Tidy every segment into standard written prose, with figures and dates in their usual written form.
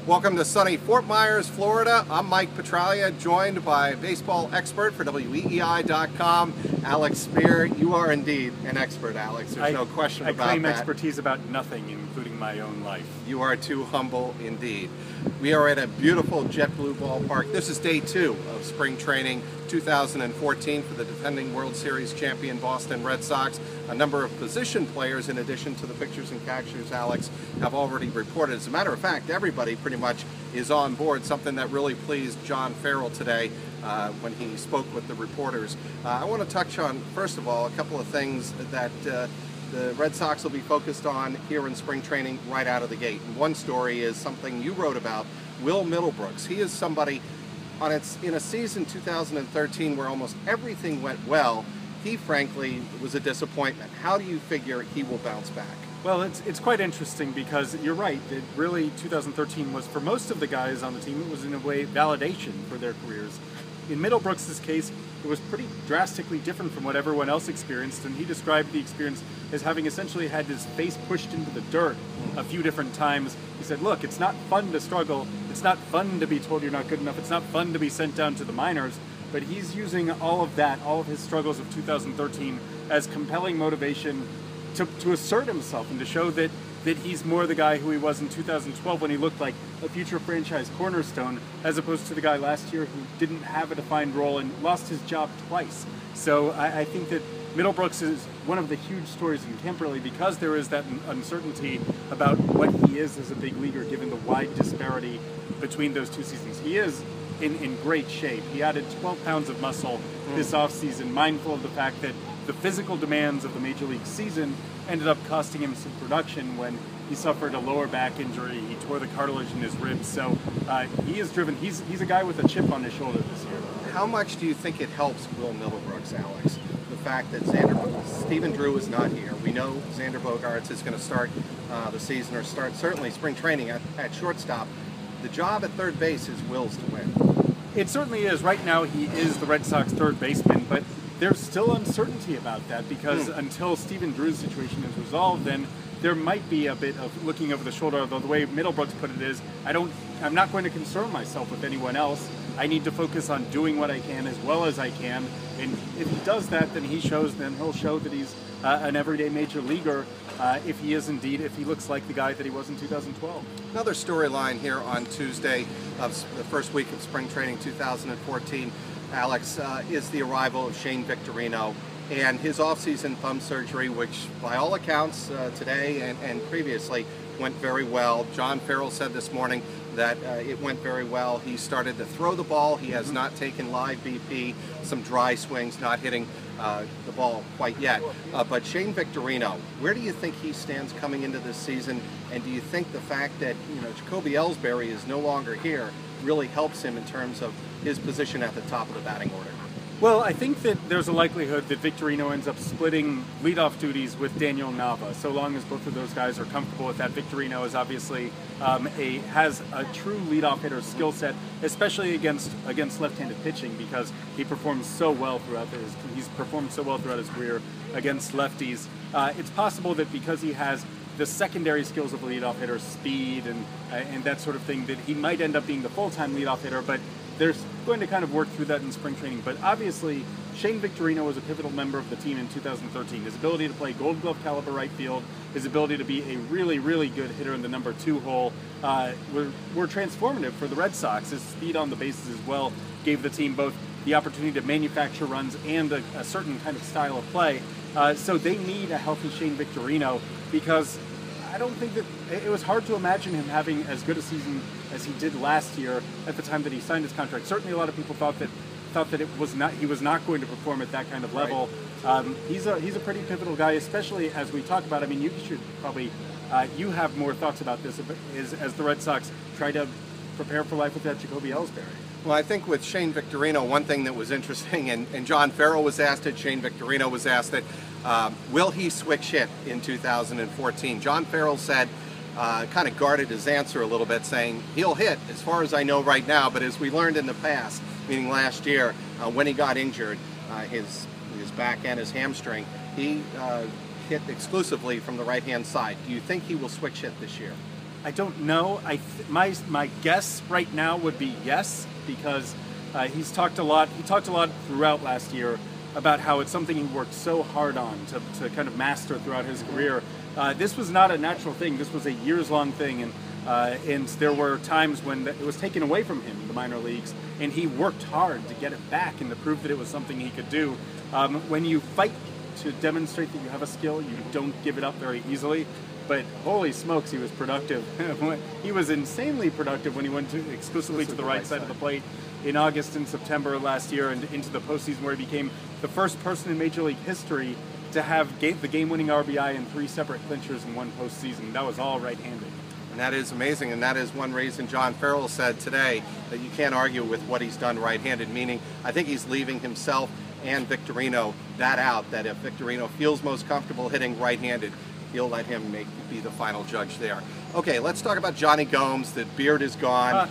Welcome to sunny Fort Myers, Florida. I'm Mike Petraglia, joined by baseball expert for WEEI.com, Alex Speier. You are indeed an expert, Alex. There's no question about that. I claim expertise about nothing, including my own life. You are too humble indeed. We are at a beautiful JetBlue ballpark. This is day 2 of spring training 2014 for the defending World Series champion Boston Red Sox. A number of position players, in addition to the pitchers and catchers, Alex, have already reported. As a matter of fact, everybody pretty much is on board, something that really pleased John Farrell today when he spoke with the reporters. I want to touch on, first of all, a couple of things that the Red Sox will be focused on here in spring training right out of the gate. And one story is something you wrote about, Will Middlebrooks. He is somebody in a season 2013 where almost everything went well. He frankly was a disappointment. How do you figure he will bounce back? Well, it's quite interesting because you're right. That really 2013 was, for most of the guys on the team, it was in a way validation for their careers. In Middlebrooks' case, it was pretty drastically different from what everyone else experienced, and he described the experience as having essentially had his face pushed into the dirt a few different times. He said, look, it's not fun to struggle, it's not fun to be told you're not good enough, it's not fun to be sent down to the minors, but he's using all of that, all of his struggles of 2013 as compelling motivation to assert himself and to show that he's more the guy who he was in 2012 when he looked like a future franchise cornerstone, as opposed to the guy last year who didn't have a defined role and lost his job twice. So I think that Middlebrooks is one of the huge stories in camp, really, because there is that uncertainty about what he is as a big leaguer, given the wide disparity between those two seasons. He is in great shape. He added 12 pounds of muscle this offseason, mindful of the fact that the physical demands of the Major League season ended up costing him some production when he suffered a lower back injury. He tore the cartilage in his ribs. So he is driven. He's a guy with a chip on his shoulder this year. How much do you think it helps Will Middlebrooks, Alex, the fact that Stephen Drew is not here? We know Xander Bogaerts is going to start the season, or start certainly spring training at shortstop. The job at third base is Will's to win. It certainly is. Right now he is the Red Sox third baseman, but there's still uncertainty about that because until Stephen Drew's situation is resolved, then there might be a bit of looking over the shoulder. Although the way Middlebrooks put it is, I'm not going to concern myself with anyone else. I need to focus on doing what I can as well as I can. And if he does that, then he'll show that he's an everyday major leaguer. If he looks like the guy that he was in 2012. Another storyline here on Tuesday of the first week of spring training 2014, Alex, is the arrival of Shane Victorino and his off-season thumb surgery, which by all accounts today and previously went very well. John Farrell said this morning that it went very well. He started to throw the ball. He has not taken live BP, some dry swings, not hitting the ball quite yet. But Shane Victorino, where do you think he stands coming into this season? And do you think the fact that Jacoby Ellsbury is no longer here really helps him in terms of his position at the top of the batting order? Well, I think that there's a likelihood that Victorino ends up splitting leadoff duties with Daniel Nava, so long as both of those guys are comfortable with that. Victorino is obviously has a true leadoff hitter skill set, especially against left-handed pitching, because he performs so well throughout his career against lefties. It's possible that because he has the secondary skills of a leadoff hitter, speed and that sort of thing, that he might end up being the full-time leadoff hitter, but they're going to kind of work through that in spring training. But obviously, Shane Victorino was a pivotal member of the team in 2013. His ability to play Gold Glove caliber right field, his ability to be a really, really good hitter in the number 2 hole were transformative for the Red Sox. His speed on the bases as well gave the team both the opportunity to manufacture runs and a certain kind of style of play. So they need a healthy Shane Victorino, because I don't think that it was hard to imagine him having as good a season as he did last year at the time that he signed his contract. Certainly a lot of people thought that he was not going to perform at that kind of level. Right. He's a pretty pivotal guy, especially as we talk about. I mean, you should probably you have more thoughts about this as the Red Sox try to prepare for life without Jacoby Ellsbury. Well, I think with Shane Victorino, one thing that was interesting, and John Farrell was asked it, Shane Victorino was asked it, will he switch hit in 2014? John Farrell said, kind of guarded his answer a little bit, saying he'll hit as far as I know right now, but as we learned in the past, meaning last year, when he got injured, his back and his hamstring, he hit exclusively from the right-hand side. Do you think he will switch hit this year? I don't know. My guess right now would be yes, because he's talked a lot. He talked a lot throughout last year about how it's something he worked so hard on to kind of master throughout his career. This was not a natural thing. This was a years-long thing, and there were times when it was taken away from him in the minor leagues, and he worked hard to get it back and to prove that it was something he could do. When you fight to demonstrate that you have a skill, you don't give it up very easily. But holy smokes, he was productive. He was insanely productive when he went exclusively to the right side of the plate in August and September last year, and into the postseason, where he became the first person in Major League history to have the game-winning RBI in 3 separate clinchers in one postseason. That was all right-handed. And that is amazing, and that is one reason John Farrell said today that you can't argue with what he's done right-handed, meaning I think he's leaving himself and Victorino that out, that if Victorino feels most comfortable hitting right-handed, he'll let him be the final judge there. Okay, let's talk about Jonny Gomes. The beard is gone.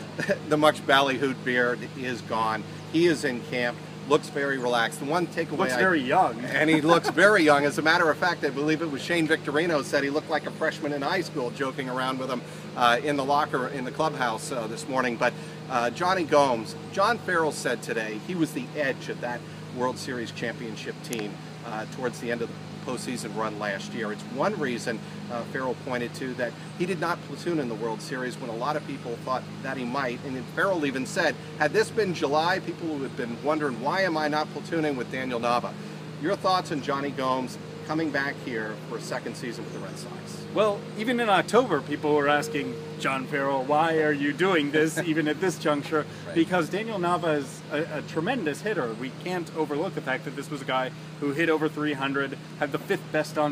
The much ballyhooed beard is gone. He is in camp. Looks very relaxed. The one takeaway... Looks very young. And he looks very young. As a matter of fact, I believe it was Shane Victorino said he looked like a freshman in high school, joking around with him in the clubhouse this morning. But Jonny Gomes, John Farrell said today he was the edge of that World Series championship team towards the end of the postseason run last year. It's one reason Farrell pointed to that he did not platoon in the World Series when a lot of people thought that he might. And then Farrell even said, had this been July, people would have been wondering, why am I not platooning with Daniel Nava? Your thoughts on Jonny Gomes coming back here for a second season with the Red Sox? Well, even in October, people were asking John Farrell, why are you doing this even at this juncture? Right. Because Daniel Nava is a tremendous hitter. We can't overlook the fact that this was a guy who hit over 300, had the 5th best on base